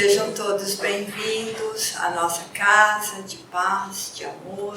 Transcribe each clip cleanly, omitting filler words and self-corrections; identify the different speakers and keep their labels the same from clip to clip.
Speaker 1: Sejam todos bem-vindos à nossa casa de paz, de amor.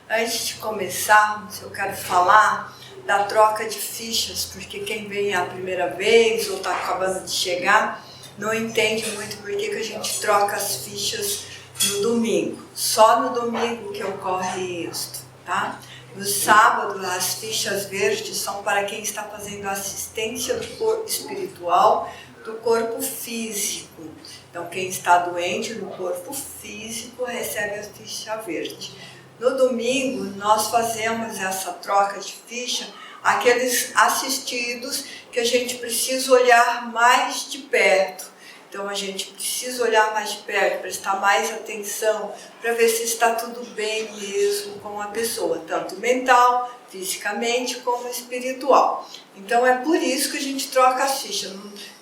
Speaker 1: Antes de começarmos, eu quero falar da troca de fichas, porque quem vem a primeira vez ou está acabando de chegar não entende muito por que a gente troca as fichas no domingo. Só no domingo que ocorre isto, tá? No sábado, as fichas verdes são para quem está fazendo assistência do corpo espiritual, do corpo físico. Então, quem está doente no corpo físico recebe a ficha verde. No domingo, nós fazemos essa troca de ficha, aqueles assistidos que a gente precisa olhar mais de perto. Então, a gente precisa olhar mais de perto, prestar mais atenção para ver se está tudo bem mesmo com a pessoa, tanto mental, fisicamente, como espiritual. Então, é por isso que a gente troca as fichas.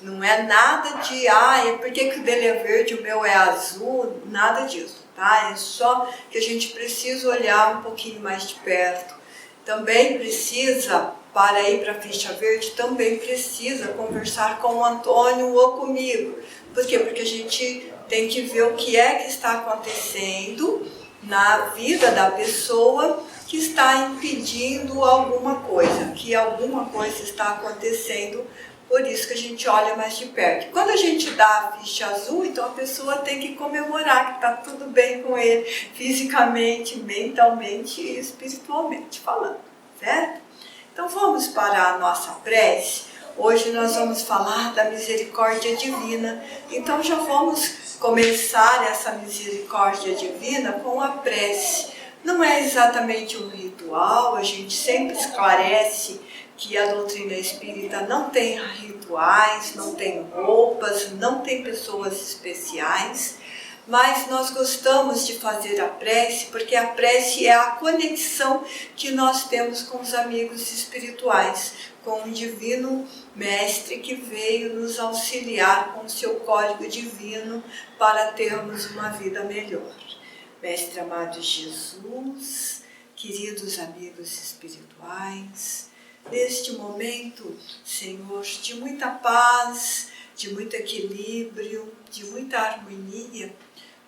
Speaker 1: Não é nada de, é porque que o dele é verde, o meu é azul, nada disso, tá? É só que a gente precisa olhar um pouquinho mais de perto. Também precisa, para ir para a ficha verde, também precisa conversar com o Antônio ou comigo. Por quê? Porque a gente tem que ver o que é que está acontecendo na vida da pessoa que está impedindo alguma coisa, que alguma coisa está acontecendo, por isso que a gente olha mais de perto. Quando a gente dá a ficha azul, então a pessoa tem que comemorar que está tudo bem com ele, fisicamente, mentalmente e espiritualmente falando, certo? Então vamos para a nossa prece. Hoje nós vamos falar da misericórdia divina, então já vamos começar essa misericórdia divina com a prece. Não é exatamente um ritual, a gente sempre esclarece que a doutrina espírita não tem rituais, não tem roupas, não tem pessoas especiais, mas nós gostamos de fazer a prece porque a prece é a conexão que nós temos com os amigos espirituais, com o Divino Mestre que veio nos auxiliar com o seu código divino para termos uma vida melhor. Mestre amado Jesus, queridos amigos espirituais, neste momento, Senhor, de muita paz, de muito equilíbrio, de muita harmonia,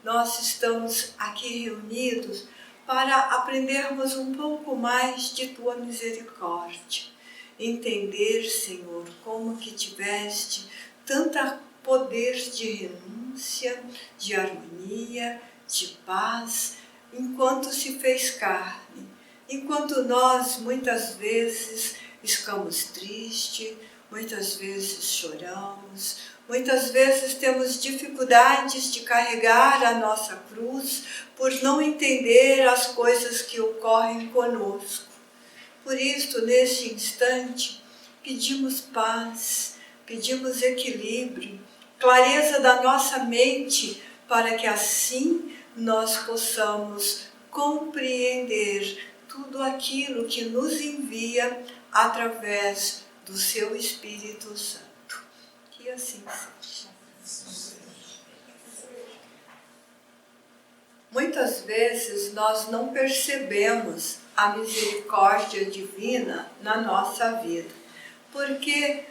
Speaker 1: nós estamos aqui reunidos para aprendermos um pouco mais de Tua misericórdia. Entender, Senhor, como que tiveste tanto poder de renúncia, de harmonia, de paz, enquanto se fez carne. Enquanto nós, muitas vezes, ficamos tristes, muitas vezes choramos, muitas vezes temos dificuldades de carregar a nossa cruz por não entender as coisas que ocorrem conosco. Por isso, neste instante, pedimos paz, pedimos equilíbrio, clareza da nossa mente, para que assim nós possamos compreender tudo aquilo que nos envia através do seu Espírito Santo. Que assim seja. Muitas vezes nós não percebemos a misericórdia divina na nossa vida, porque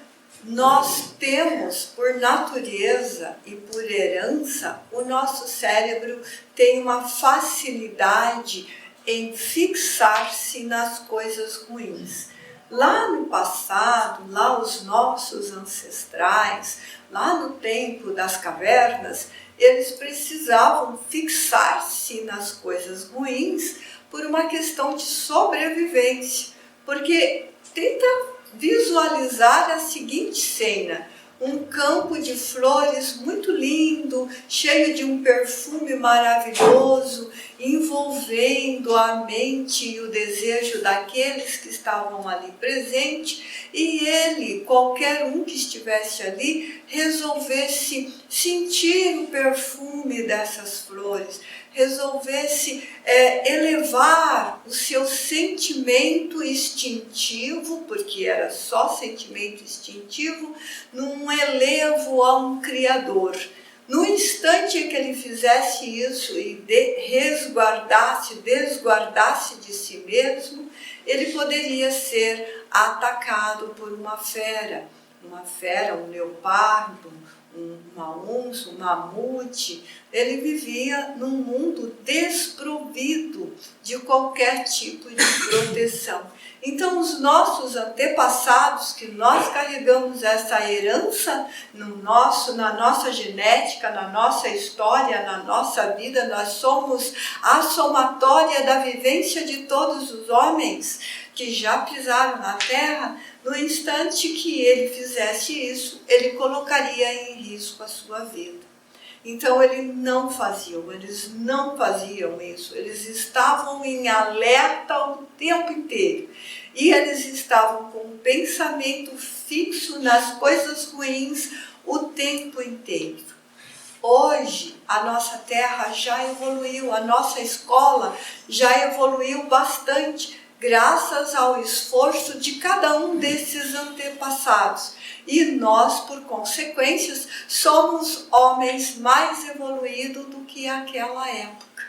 Speaker 1: nós temos, por natureza e por herança, o nosso cérebro tem uma facilidade em fixar-se nas coisas ruins. Lá no passado, lá os nossos ancestrais, lá no tempo das cavernas, eles precisavam fixar-se nas coisas ruins por uma questão de sobrevivência. Porque tenta visualizar a seguinte cena: um campo de flores muito lindo, cheio de um perfume maravilhoso, envolvendo a mente e o desejo daqueles que estavam ali presentes, e ele, qualquer um que estivesse ali, resolvesse sentir o perfume dessas flores, resolvesse elevar o seu sentimento instintivo, porque era só sentimento instintivo, num elevo a um Criador. No instante em que ele fizesse isso e desguardasse de si mesmo, ele poderia ser atacado por uma fera, um leopardo, uma onça, um mamute, ele vivia num mundo desprovido de qualquer tipo de proteção. Então, os nossos antepassados, que nós carregamos essa herança na nossa genética, na nossa história, na nossa vida, nós somos a somatória da vivência de todos os homens que já pisaram na terra. No instante que ele fizesse isso, ele colocaria em risco a sua vida. Então eles não faziam isso, eles estavam em alerta o tempo inteiro. E eles estavam com um pensamento fixo nas coisas ruins o tempo inteiro. Hoje a nossa terra já evoluiu, a nossa escola já evoluiu bastante, graças ao esforço de cada um desses antepassados. E nós, por consequências, somos homens mais evoluídos do que aquela época.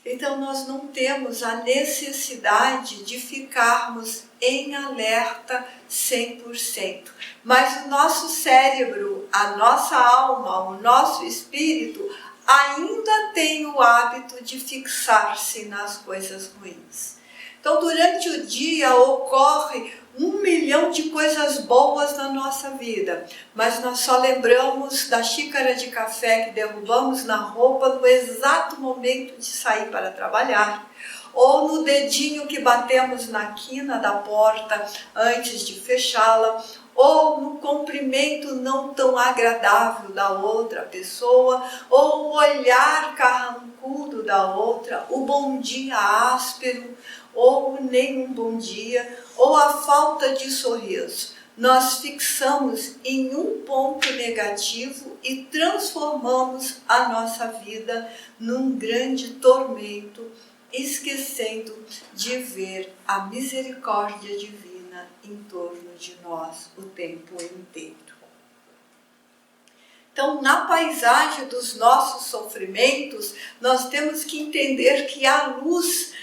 Speaker 1: Então nós não temos a necessidade de ficarmos em alerta 100%. Mas o nosso cérebro, a nossa alma, o nosso espírito ainda tem o hábito de fixar-se nas coisas ruins. Então, durante o dia ocorre 1 milhão de coisas boas na nossa vida, mas nós só lembramos da xícara de café que derrubamos na roupa no exato momento de sair para trabalhar, ou no dedinho que batemos na quina da porta antes de fechá-la, ou no cumprimento não tão agradável da outra pessoa, ou o olhar carrancudo da outra, o bom dia áspero, ou nenhum bom dia, ou a falta de sorriso. Nós fixamos em um ponto negativo e transformamos a nossa vida num grande tormento, esquecendo de ver a misericórdia divina em torno de nós o tempo inteiro. Então, na paisagem dos nossos sofrimentos, nós temos que entender que a luz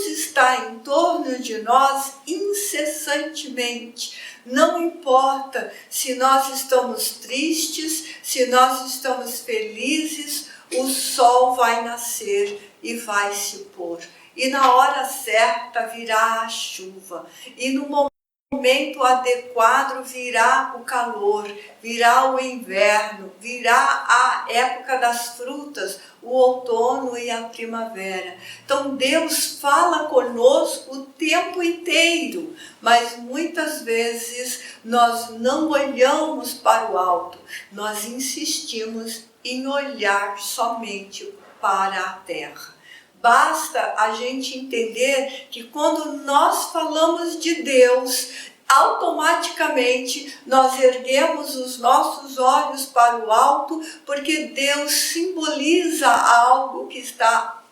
Speaker 1: está em torno de nós incessantemente. Não importa se nós estamos tristes, se nós estamos felizes, o sol vai nascer e vai se pôr. E na hora certa virá a chuva. E no momento adequado virá o calor, virá o inverno, virá a época das frutas, o outono e a primavera. Então Deus fala conosco o tempo inteiro, mas muitas vezes nós não olhamos para o alto, nós insistimos em olhar somente para a terra. Basta a gente entender que quando nós falamos de Deus, automaticamente nós erguemos os nossos olhos para o alto, porque Deus simboliza algo que está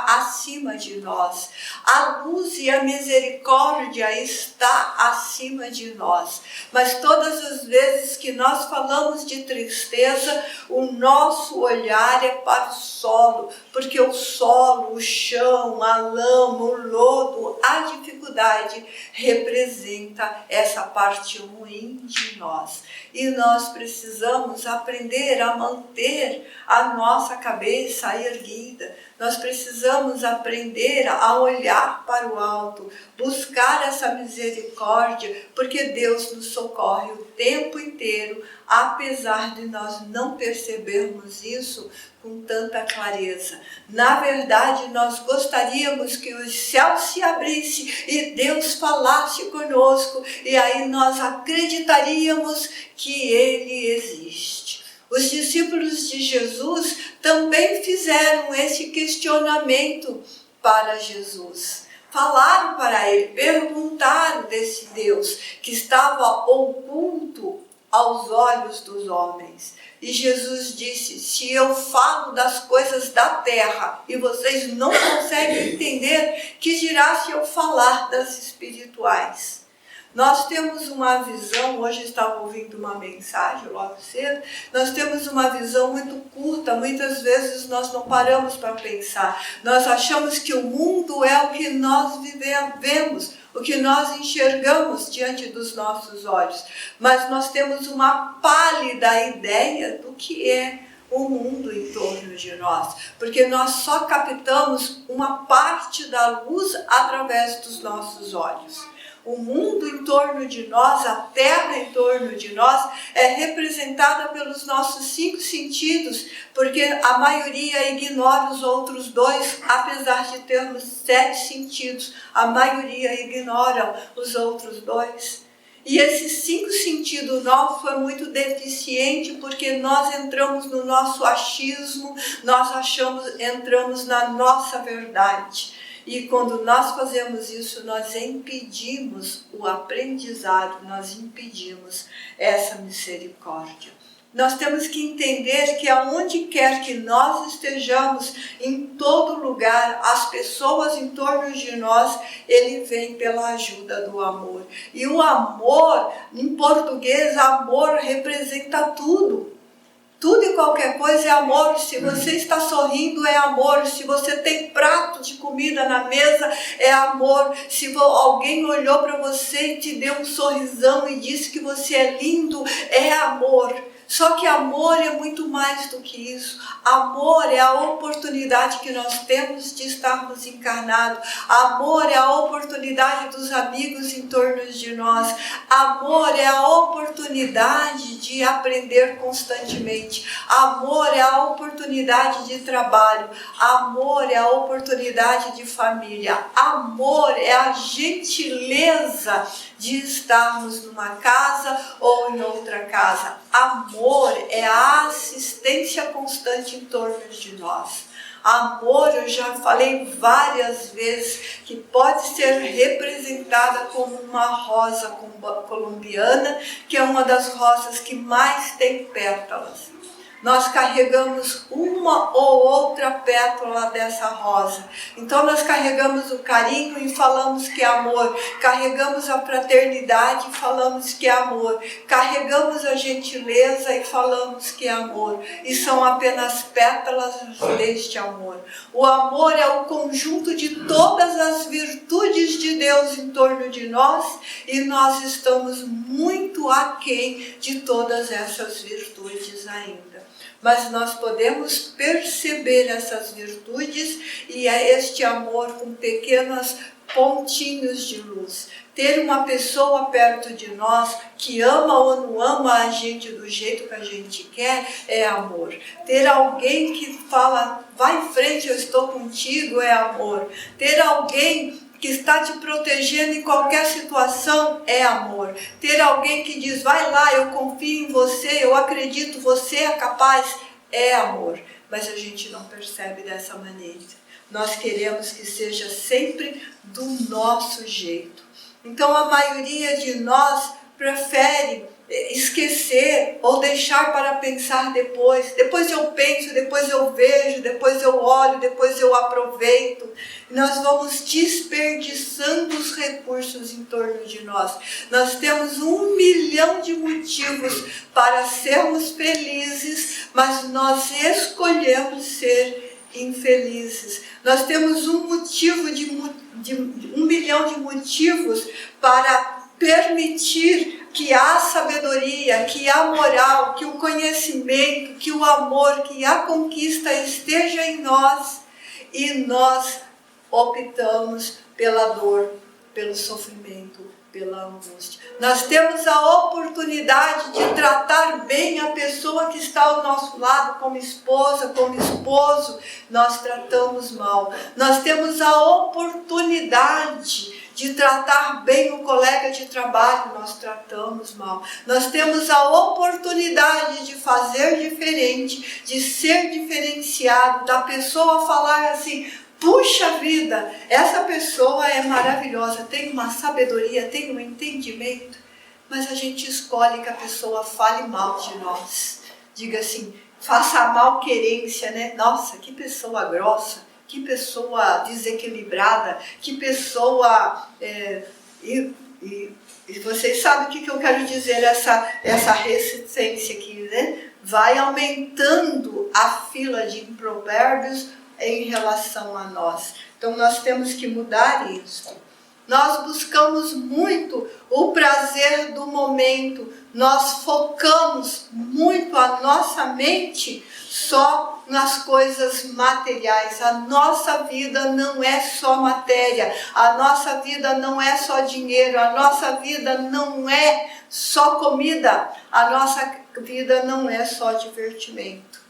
Speaker 1: acima de nós. A luz e a misericórdia está acima de nós. Mas todas as vezes que nós falamos de tristeza, o nosso olhar é para o solo, porque o solo, o chão, a lama, o lodo, a dificuldade representa essa parte ruim de nós. E nós precisamos aprender a manter a nossa cabeça erguida. Nós precisamos aprender a olhar para o alto, buscar essa misericórdia, porque Deus nos socorre o tempo inteiro, apesar de nós não percebermos isso com tanta clareza. Na verdade, nós gostaríamos que os céus se abrissem e Deus falasse conosco, e aí nós acreditaríamos que Ele existe. Os discípulos de Jesus também fizeram esse questionamento para Jesus. Falaram para ele, perguntaram desse Deus que estava oculto aos olhos dos homens. E Jesus disse: se eu falo das coisas da terra e vocês não conseguem entender, que dirá se eu falar das espirituais? Nós temos uma visão, hoje estava ouvindo uma mensagem logo cedo, nós temos uma visão muito curta, muitas vezes nós não paramos para pensar. Nós achamos que o mundo é o que nós vivemos, o que nós enxergamos diante dos nossos olhos, mas nós temos uma pálida ideia do que é o mundo em torno de nós, porque nós só captamos uma parte da luz através dos nossos olhos. O mundo em torno de nós, a terra em torno de nós, é representada pelos nossos 5 sentidos, porque a maioria ignora os outros 2, apesar de termos 7 sentidos, a maioria ignora os outros 2. E esse 5 sentido nosso foi muito deficiente porque nós entramos no nosso achismo, entramos na nossa verdade. E quando nós fazemos isso, nós impedimos o aprendizado, nós impedimos essa misericórdia. Nós temos que entender que aonde quer que nós estejamos, em todo lugar, as pessoas em torno de nós, ele vem pela ajuda do amor. E o amor, em português, amor representa tudo. Tudo e qualquer coisa é amor. Se você está sorrindo, é amor. Se você tem prato de comida na mesa, é amor. Se alguém olhou para você e te deu um sorrisão e disse que você é lindo, é amor. Só que amor é muito mais do que isso. Amor é a oportunidade que nós temos de estarmos encarnados. Amor é a oportunidade dos amigos em torno de nós. Amor é a oportunidade de aprender constantemente. Amor é a oportunidade de trabalho. Amor é a oportunidade de família. Amor é a gentileza de estarmos numa casa ou em outra casa. Amor é a assistência constante em torno de nós. Amor, eu já falei várias vezes, que pode ser representada como uma rosa colombiana, que é uma das rosas que mais tem pétalas. Nós carregamos uma ou outra pétala dessa rosa. Então nós carregamos o carinho e falamos que é amor. Carregamos a fraternidade e falamos que é amor. Carregamos a gentileza e falamos que é amor. E são apenas pétalas deste amor. O amor é o conjunto de todas as virtudes de Deus em torno de nós, e nós estamos muito aquém de todas essas virtudes ainda. Mas nós podemos perceber essas virtudes e é este amor com pequenos pontinhos de luz. Ter uma pessoa perto de nós que ama ou não ama a gente do jeito que a gente quer é amor. Ter alguém que fala, vai em frente, eu estou contigo, é amor. Ter alguém que está te protegendo em qualquer situação é amor. Ter alguém que diz, vai lá, eu confio em você, eu acredito, você é capaz, é amor. Mas a gente não percebe dessa maneira. Nós queremos que seja sempre do nosso jeito. Então a maioria de nós prefere esquecer ou deixar para pensar depois. Depois eu penso, depois eu vejo, depois eu olho, depois eu aproveito. Nós vamos desperdiçando os recursos em torno de nós. Nós temos 1 milhão de motivos para sermos felizes, mas nós escolhemos ser infelizes. Nós temos 1 milhão de motivos para permitir que a sabedoria, que a moral, que o conhecimento, que o amor, que a conquista esteja em nós, e nós optamos pela dor, pelo sofrimento, pela angústia. Nós temos a oportunidade de tratar bem a pessoa que está ao nosso lado, como esposa, como esposo, nós tratamos mal. Nós temos a oportunidade de tratar bem o colega de trabalho, nós tratamos mal. Nós temos a oportunidade de fazer diferente, de ser diferenciado, da pessoa falar assim, puxa vida, essa pessoa é maravilhosa, tem uma sabedoria, tem um entendimento, mas a gente escolhe que a pessoa fale mal de nós. Diga assim, faça a malquerência, né? Nossa, que pessoa grossa. Que pessoa desequilibrada, que pessoa E vocês sabem o que eu quero dizer, essa resistência aqui, né? Vai aumentando a fila de provérbios em relação a nós. Então nós temos que mudar isso. Nós buscamos muito o prazer do momento, nós focamos muito a nossa mente só nas coisas materiais. A nossa vida não é só matéria, a nossa vida não é só dinheiro, a nossa vida não é só comida, a nossa vida não é só divertimento.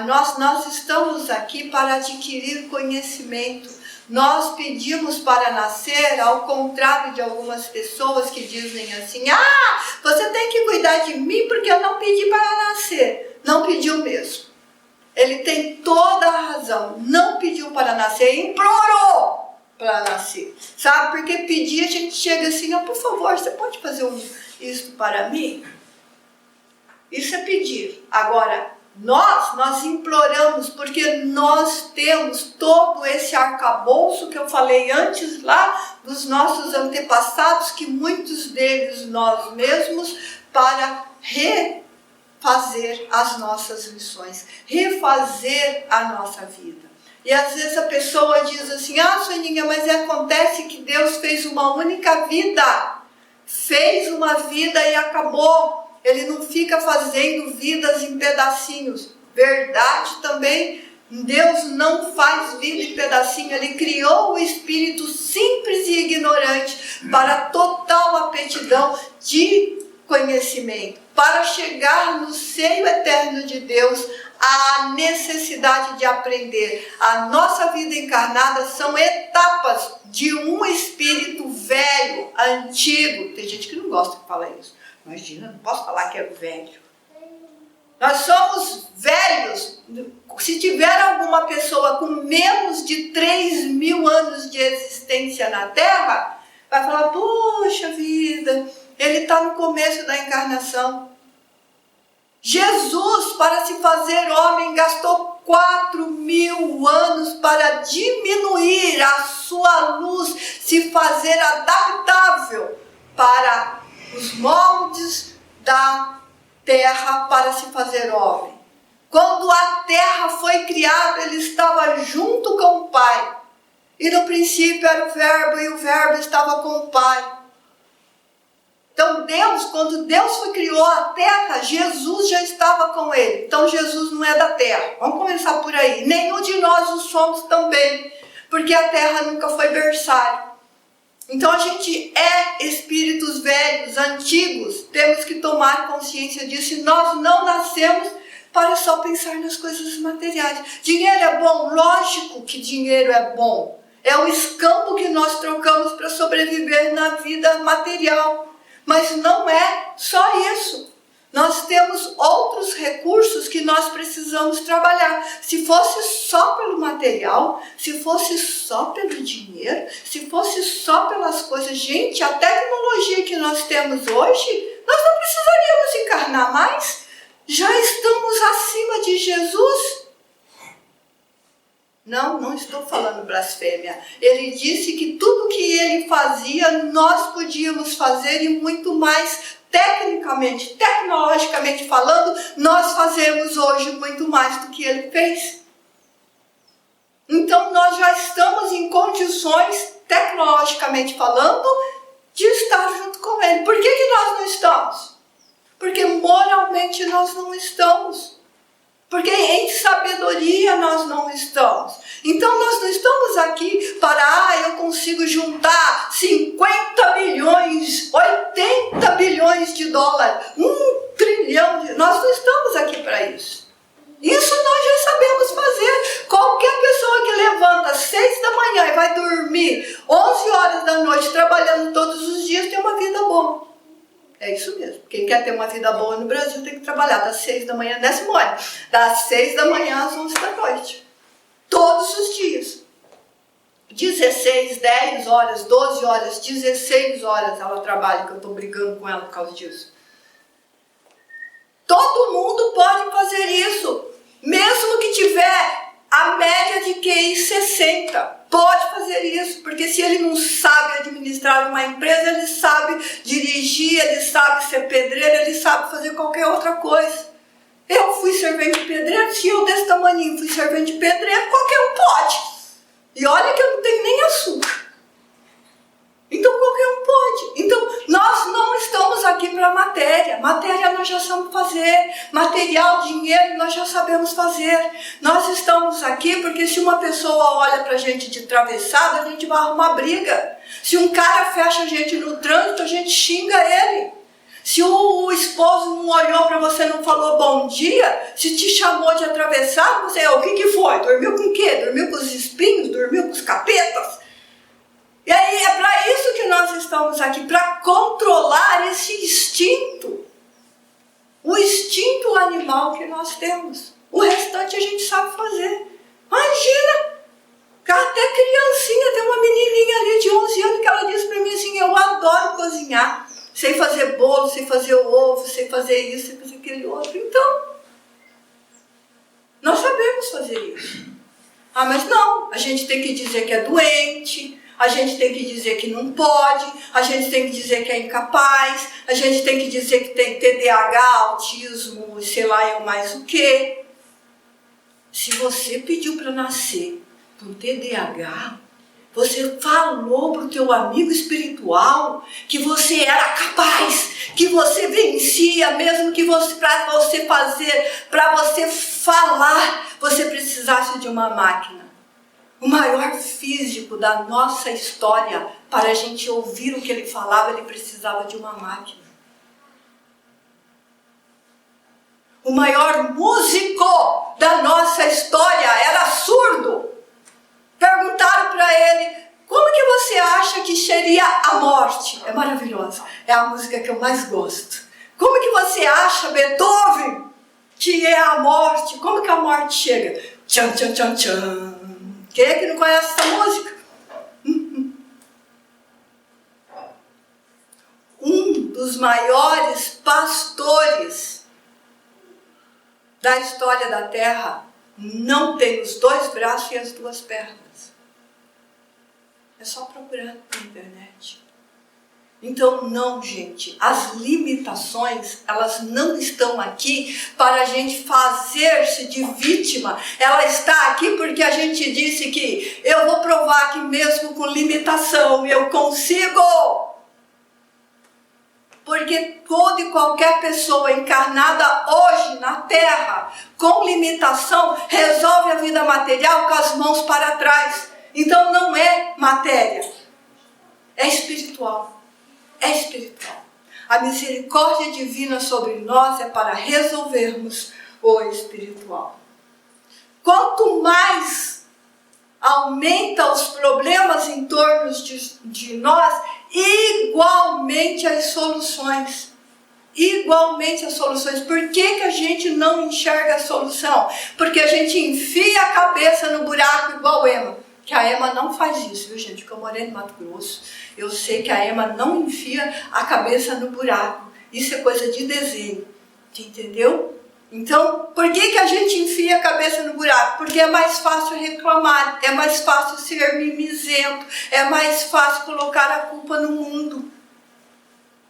Speaker 1: Nós estamos aqui para adquirir conhecimento. Nós pedimos para nascer, ao contrário de algumas pessoas que dizem assim: você tem que cuidar de mim porque eu não pedi para nascer. Não pediu mesmo. Ele tem toda a razão. Não pediu para nascer, implorou para nascer. Sabe, porque pedir a gente chega assim: por favor, você pode fazer isso para mim? Isso é pedir. Agora, nós imploramos porque nós temos todo esse arcabouço que eu falei antes lá dos nossos antepassados, que muitos deles nós mesmos, para refazer as nossas lições, refazer a nossa vida. E às vezes a pessoa diz assim: Soninha, mas acontece que Deus fez uma única vida, fez uma vida e acabou. Ele não fica fazendo vidas em pedacinhos. Verdade também, Deus não faz vida em pedacinho. Ele criou o espírito simples e ignorante para total aptidão de conhecimento. Para chegar no seio eterno de Deus, há necessidade de aprender. A nossa vida encarnada são etapas de um espírito velho, antigo. Tem gente que não gosta de falar isso. Imagina, não posso falar que é velho. Nós somos velhos. Se tiver alguma pessoa com menos de 3.000 anos de existência na Terra, vai falar: puxa vida, ele está no começo da encarnação. Jesus, para se fazer homem, gastou 4.000 anos para diminuir a sua luz, se fazer adaptável para os moldes da terra, para se fazer homem. Quando a terra foi criada, ele estava junto com o Pai. E no princípio era o Verbo, e o Verbo estava com o Pai. Então Deus, quando Deus criou a terra, Jesus já estava com ele. Então Jesus não é da terra. Vamos começar por aí. Nenhum de nós o somos também, porque a terra nunca foi berçário. Então a gente é espíritos velhos, antigos, temos que tomar consciência disso, e nós não nascemos para só pensar nas coisas materiais. Dinheiro é bom? Lógico que dinheiro é bom. É o escampo que nós trocamos para sobreviver na vida material. Mas não é só isso. Nós temos outros recursos que nós precisamos trabalhar. Se fosse só pelo material, se fosse só pelo dinheiro, se fosse só pelas coisas... Gente, a tecnologia que nós temos hoje, nós não precisaríamos encarnar mais. Já estamos acima de Jesus. Não estou falando blasfêmia. Ele disse que tudo que ele fazia, nós podíamos fazer e muito mais. Tecnicamente, tecnologicamente falando, nós fazemos hoje muito mais do que ele fez. Então nós já estamos em condições, tecnologicamente falando, de estar junto com ele. Por que nós não estamos? Porque moralmente nós não estamos. Porque em sabedoria nós não estamos. Então nós não estamos aqui para, eu consigo juntar 50 bilhões, 80 bilhões de dólares, 1 trilhão de... Nós não estamos aqui para isso. Isso nós já sabemos fazer. Qualquer pessoa que levanta às 6 da manhã e vai dormir 11 horas da noite trabalhando todos os dias tem uma vida boa. É isso mesmo. Quem quer ter uma vida boa no Brasil tem que trabalhar das 6 da manhã, né, Simone? Das 6 da manhã às 11 da noite. Todos os dias. 16, 10 horas, 12 horas, 16 horas ela trabalha, que eu estou brigando com ela por causa disso. Todo mundo pode fazer isso. Mesmo que tiver a média de QI 60, pode fazer isso. Porque se ele não sabe administrar uma empresa, ele sabe sabe ser pedreiro, ele sabe fazer qualquer outra coisa. Eu fui servente de pedreiro, se eu desse tamaninho fui servente de pedreiro, qualquer um pode. E olha que eu não tenho nem açúcar. Então qualquer um pode. Então nós não estamos aqui para matéria. Matéria nós já sabemos fazer. Material, dinheiro nós já sabemos fazer. Nós estamos aqui porque se uma pessoa olha para a gente de travessado, a gente vai arrumar briga. Se um cara fecha a gente no trânsito, a gente xinga ele. Se o esposo não olhou para você, não falou bom dia, se te chamou de atravessado, você, o que foi? Dormiu com o quê? Dormiu com os espinhos? Dormiu com os capetas? E aí é para isso que nós estamos aqui, para controlar esse instinto. O instinto animal que nós temos. O restante a gente sabe fazer. Imagina! Até criancinha, tem uma menininha ali de 11 anos que ela disse para mim assim, eu adoro cozinhar. Sei fazer bolo, sei fazer ovo, sei fazer isso, sei fazer aquele outro. Então, nós sabemos fazer isso. Ah, mas não, a gente tem que dizer que é doente, a gente tem que dizer que não pode, a gente tem que dizer que é incapaz, a gente tem que dizer que tem TDAH, autismo, sei lá eu mais o quê. Se você pediu para nascer com TDAH, você falou para o teu amigo espiritual que você era capaz, que você vencia, mesmo que para você fazer, para você falar, você precisasse de uma máquina. O maior físico da nossa história, para a gente ouvir o que ele falava, ele precisava de uma máquina. O maior músico da nossa história era surdo. Perguntaram para ele, como que você acha que seria a morte? É maravilhosa, é a música que eu mais gosto. Como que você acha, Beethoven, que é a morte? Como que a morte chega? Tchan, tchan, tchan, tchan. Quem é que não conhece essa música? Um dos maiores pastores da história da Terra não tem os 2 braços e as 2 pernas. É só procurar na internet. Então, não, gente, as limitações, elas não estão aqui para a gente fazer-se de vítima. Ela está aqui porque a gente disse que eu vou provar que mesmo com limitação eu consigo. Porque toda e qualquer pessoa encarnada hoje na Terra, com limitação, resolve a vida material com as mãos para trás. Então não é matéria, é espiritual. É espiritual. A misericórdia divina sobre nós é para resolvermos o espiritual. Quanto mais aumenta os problemas em torno de nós, igualmente as soluções. Igualmente as soluções. Por que a gente não enxerga a solução? Porque a gente enfia a cabeça no buraco igual Ema. Que a Ema não faz isso, viu gente? Porque eu morei no Mato Grosso. Eu sei que a Ema não enfia a cabeça no buraco. Isso é coisa de desenho. Entendeu? Então, por que a gente enfia a cabeça no buraco? Porque é mais fácil reclamar, é mais fácil ser mimizento, é mais fácil colocar a culpa no mundo.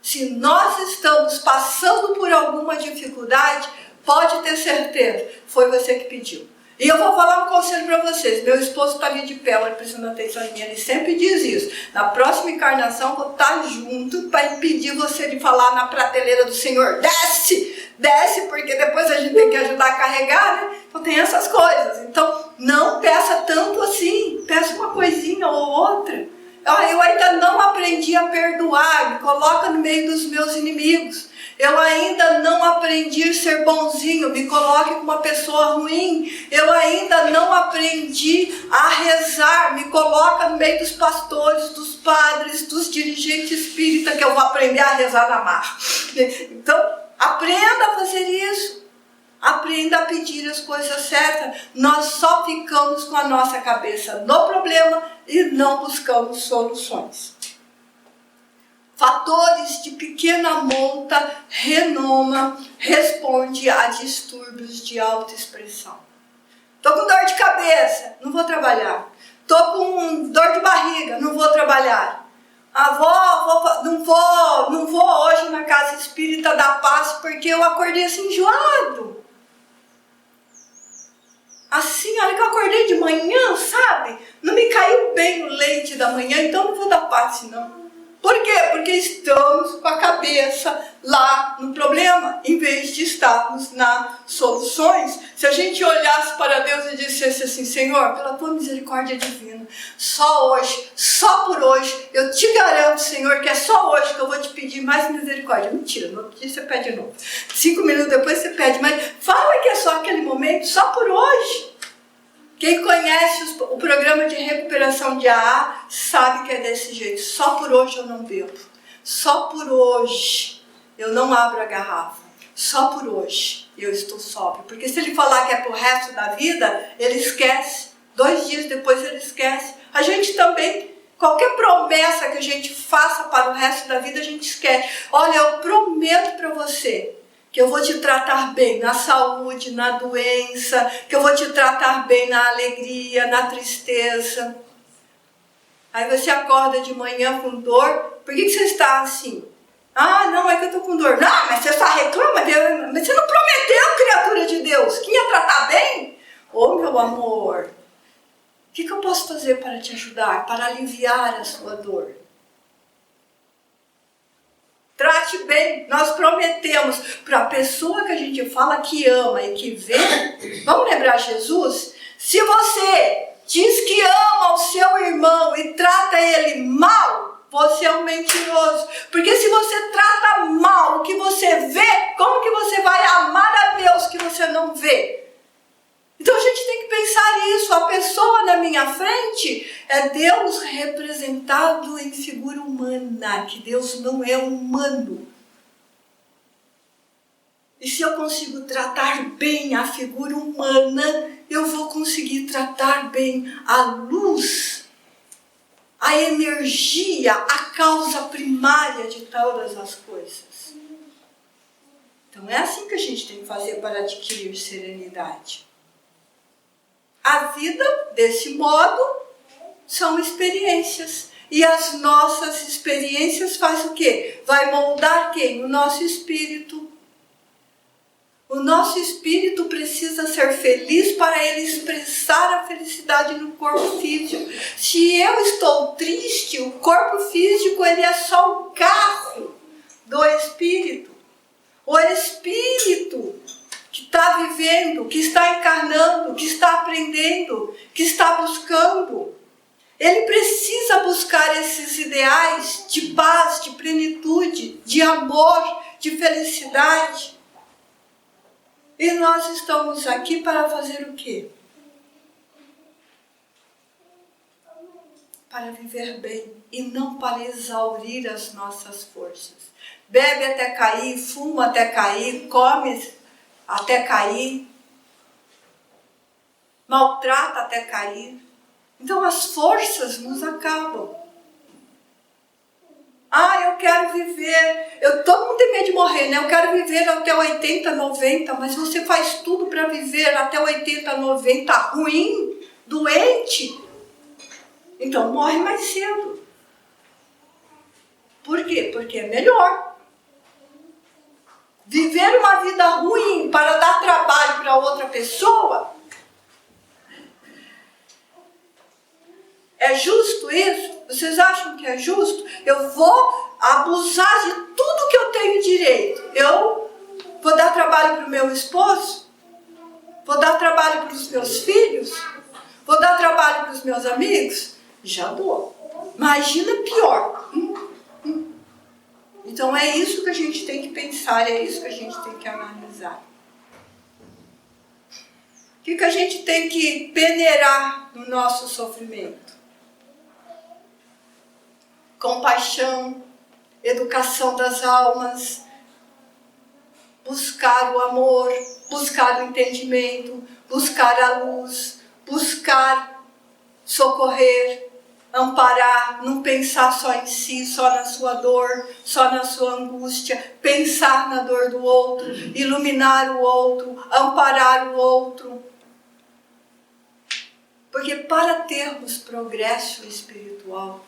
Speaker 1: Se nós estamos passando por alguma dificuldade, pode ter certeza, foi você que pediu. E eu vou falar um conselho para vocês. Meu esposo está ali de pé, olha, prestando atenção em mim, ele sempre diz isso. Na próxima encarnação, eu vou estar junto para impedir você de falar na prateleira do Senhor. Desce! Desce, porque depois a gente tem que ajudar a carregar, né? Então tem essas coisas. Então, não peça tanto assim. Peça uma coisinha ou outra. Eu ainda não aprendi a perdoar. Me coloca no meio dos meus inimigos. Eu ainda não aprendi a ser bonzinho, me coloque com uma pessoa ruim. Eu ainda não aprendi a rezar, me coloca no meio dos pastores, dos padres, dos dirigentes espíritas, que eu vou aprender a rezar na mar. Então, aprenda a fazer isso. Aprenda a pedir as coisas certas. Nós só ficamos com a nossa cabeça no problema e não buscamos soluções. Fatores de pequena monta, renoma, responde a distúrbios de autoexpressão. Estou com dor de cabeça, não vou trabalhar. Estou com dor de barriga, não vou trabalhar. não vou hoje na casa espírita da paz porque eu acordei assim enjoado. Assim, a hora que eu acordei de manhã, sabe? Não me caiu bem o leite da manhã, então não vou dar passe não. Por quê? Porque estamos com a cabeça lá no problema, em vez de estarmos nas soluções. Se a gente olhasse para Deus e dissesse assim, Senhor, pela tua misericórdia divina, só hoje, só por hoje, eu te garanto, Senhor, que é só hoje que eu vou te pedir mais misericórdia. Mentira, no outro dia você pede de novo. 5 minutos depois você pede, mas fala que é só aquele momento, só por hoje. Quem conhece o programa de recuperação de AA sabe que é desse jeito. Só por hoje eu não bebo. Só por hoje eu não abro a garrafa. Só por hoje eu estou sóbrio. Porque se ele falar que é pro resto da vida, ele esquece. 2 dias depois ele esquece. A gente também, qualquer promessa que a gente faça para o resto da vida, a gente esquece. Olha, eu prometo para você que eu vou te tratar bem na saúde, na doença, que eu vou te tratar bem na alegria, na tristeza. Aí você acorda de manhã com dor, por que você está assim? Ah, não, é que eu estou com dor. Não, mas você só reclama, mas você não prometeu, criatura de Deus, que ia tratar bem? Ô, meu amor, o que eu posso fazer para te ajudar, para aliviar a sua dor? Trate bem, nós prometemos para a pessoa que a gente fala que ama e que vê. Vamos lembrar Jesus? Se você diz que ama o seu irmão e trata ele mal, você é um mentiroso. Porque se você trata mal o que você vê, como que você vai amar a Deus que você não vê? Então a gente tem que pensar nisso. A pessoa na minha frente é Deus representado em figura humana, que Deus não é humano. E se eu consigo tratar bem a figura humana, eu vou conseguir tratar bem a luz, a energia, a causa primária de todas as coisas. Então é assim que a gente tem que fazer para adquirir serenidade. A vida, desse modo, são experiências. E as nossas experiências fazem o quê? Vai moldar quem? O nosso espírito. O nosso espírito precisa ser feliz para ele expressar a felicidade no corpo físico. Se eu estou triste, o corpo físico ele é só o carro do espírito. O espírito que está vivendo, que está encarnando, que está aprendendo, que está buscando. Ele precisa buscar esses ideais de paz, de plenitude, de amor, de felicidade. E nós estamos aqui para fazer o quê? Para viver bem e não para exaurir as nossas forças. Bebe até cair, fuma até cair, come até cair, maltrata até cair. Então as forças nos acabam. Ah, eu quero viver, todo mundo tem medo de morrer, né? Eu quero viver até 80, 90, mas você faz tudo para viver até 80, 90 ruim, doente. Então morre mais cedo. Por quê? Porque é melhor. Viver uma vida ruim para dar trabalho para outra pessoa, é justo isso? Vocês acham que é justo? Eu vou abusar de tudo que eu tenho direito. Eu vou dar trabalho para o meu esposo? Vou dar trabalho para os meus filhos? Vou dar trabalho para os meus amigos? Já dou. Imagina pior. Então é isso que a gente tem que pensar, é isso que a gente tem que analisar. O que a gente tem que peneirar no nosso sofrimento? Compaixão, educação das almas, buscar o amor, buscar o entendimento, buscar a luz, buscar socorrer, amparar, não pensar só em si, só na sua dor, só na sua angústia, pensar na dor do outro, iluminar o outro, amparar o outro. Porque para termos progresso espiritual,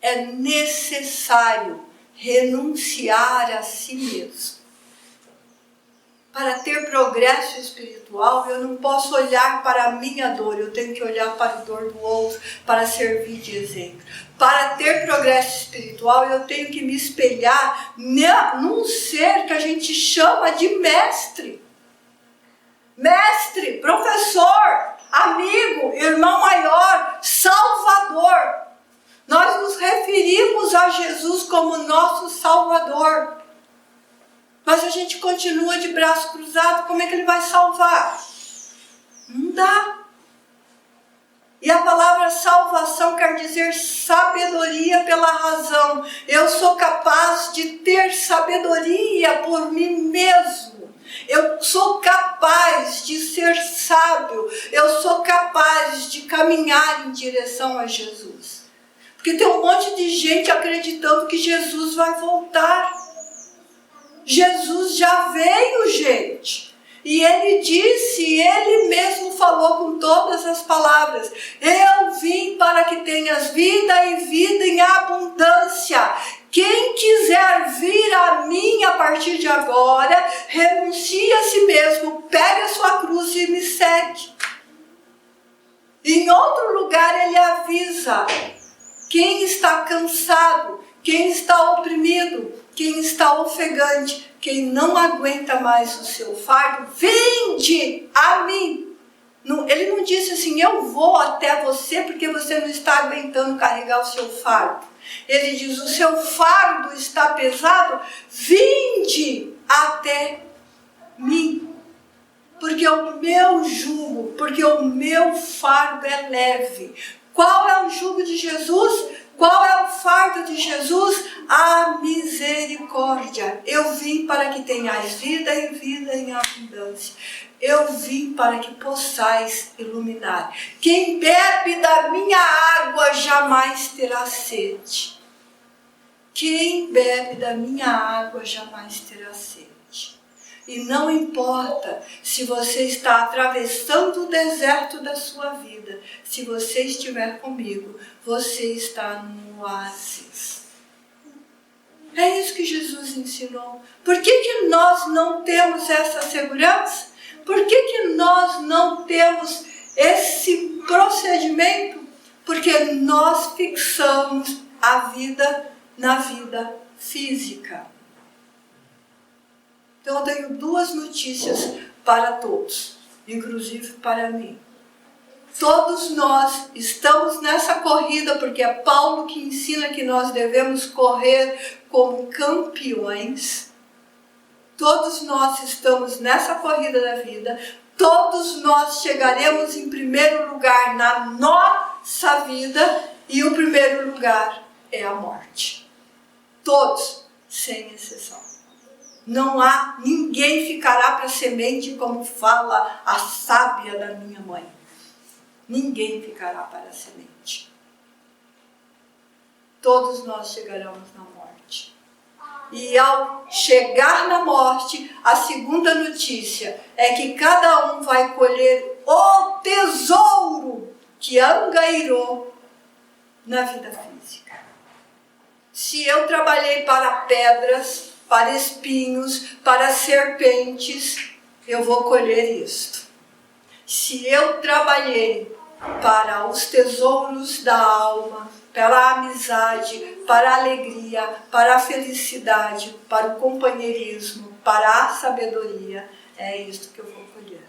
Speaker 1: é necessário renunciar a si mesmo. Para ter progresso espiritual, eu não posso olhar para a minha dor, eu tenho que olhar para a dor do outro, para servir de exemplo. Para ter progresso espiritual, eu tenho que me espelhar num ser que a gente chama de mestre. Mestre, professor, amigo, irmão maior, salvador. Nós nos referimos a Jesus como nosso salvador. Mas a gente continua de braço cruzado, como é que ele vai salvar? Não dá. E a palavra salvação quer dizer sabedoria pela razão. Eu sou capaz de ter sabedoria por mim mesmo. Eu sou capaz de ser sábio. Eu sou capaz de caminhar em direção a Jesus. Porque tem um monte de gente acreditando que Jesus vai voltar. Jesus já veio, gente. E ele disse, ele mesmo falou com todas as palavras: eu vim para que tenhas vida e vida em abundância. Quem quiser vir a mim a partir de agora, renuncie a si mesmo, pegue a sua cruz e me segue. Em outro lugar ele avisa: quem está cansado, quem está oprimido, quem está ofegante, quem não aguenta mais o seu fardo, vinde a mim. Ele não disse assim, eu vou até você porque você não está aguentando carregar o seu fardo. Ele diz, o seu fardo está pesado, vinde até mim. Porque o meu jugo, porque o meu fardo é leve. Qual é o jugo de Jesus? Qual é o fardo de Jesus? A misericórdia. Eu vim para que tenhais vida e vida em abundância. Eu vim para que possais iluminar. Quem bebe da minha água jamais terá sede. Quem bebe da minha água jamais terá sede. E não importa se você está atravessando o deserto da sua vida, se você estiver comigo, você está no oásis. É isso que Jesus ensinou. Por que nós não temos essa segurança? Por que nós não temos esse procedimento? Porque nós fixamos a vida na vida física. Então eu tenho duas notícias para todos, inclusive para mim. Todos nós estamos nessa corrida, porque é Paulo que ensina que nós devemos correr como campeões. Todos nós estamos nessa corrida da vida. Todos nós chegaremos em primeiro lugar na nossa vida. E o primeiro lugar é a morte. Todos, sem exceção. Não há, ninguém ficará para a semente, como fala a sábia da minha mãe. Ninguém ficará para a semente. Todos nós chegaremos na morte. E ao chegar na morte, a segunda notícia é que cada um vai colher o tesouro que angairou na vida física. Se eu trabalhei para pedras, para espinhos, para serpentes, eu vou colher isto. Se eu trabalhei para os tesouros da alma, para a amizade, para a alegria, para a felicidade, para o companheirismo, para a sabedoria, é isto que eu vou colher.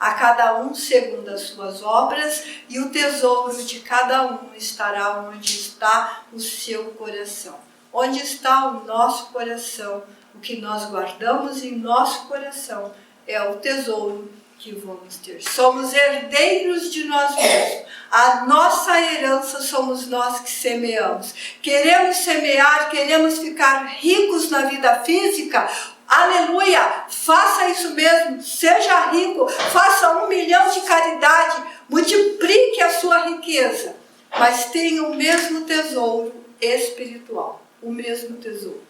Speaker 1: A cada um segundo as suas obras, e o tesouro de cada um estará onde está o seu coração. Onde está o nosso coração? O que nós guardamos em nosso coração é o tesouro que vamos ter. Somos herdeiros de nós mesmos. A nossa herança somos nós que semeamos. Queremos semear, queremos ficar ricos na vida física. Aleluia! Faça isso mesmo, seja rico, faça 1 milhão de caridade, multiplique a sua riqueza, mas tenha o mesmo tesouro espiritual, o mesmo tesouro,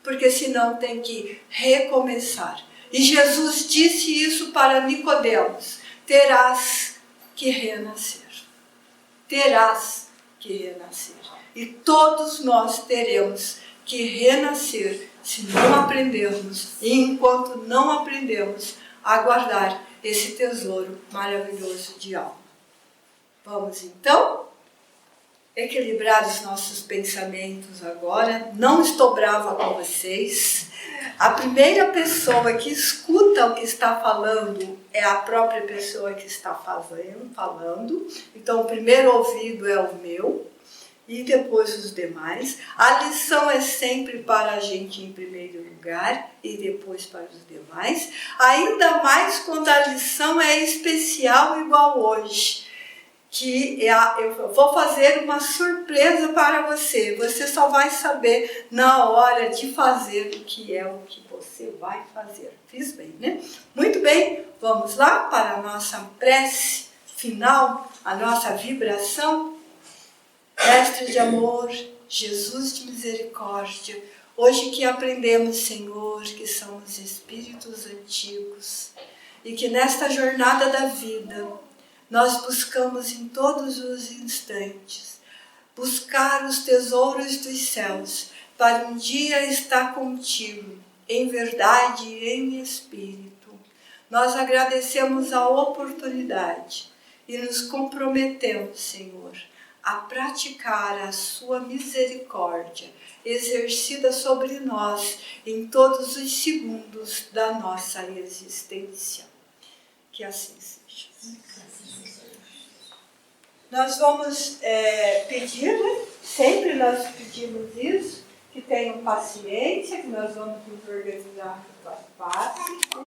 Speaker 1: porque senão tem que recomeçar. E Jesus disse isso para Nicodemos: terás que renascer. Terás que renascer. e todos nós teremos que renascer se não aprendermos, e enquanto não aprendemos a guardar esse tesouro maravilhoso de alma. Vamos então equilibrar os nossos pensamentos agora. Não estou brava com vocês. A primeira pessoa que escuta o que está falando é a própria pessoa que está falando. Então o primeiro ouvido é o meu e depois os demais. A lição é sempre para a gente em primeiro lugar e depois para os demais. Ainda mais quando a lição é especial igual hoje. Que eu vou fazer uma surpresa para você. Você só vai saber na hora de fazer o que é o que você vai fazer. Fiz bem, né? Muito bem, vamos lá para a nossa prece final, a nossa vibração. Mestre de amor, Jesus de misericórdia, hoje que aprendemos, Senhor, que somos espíritos antigos e que nesta jornada da vida nós buscamos em todos os instantes buscar os tesouros dos céus para um dia estar contigo, em verdade e em espírito. Nós agradecemos a oportunidade e nos comprometemos, Senhor, a praticar a sua misericórdia exercida sobre nós em todos os segundos da nossa existência. Que assim seja. Nós vamos pedir, né? Sempre nós pedimos isso, que tenham paciência, que nós vamos nos organizar para o passo.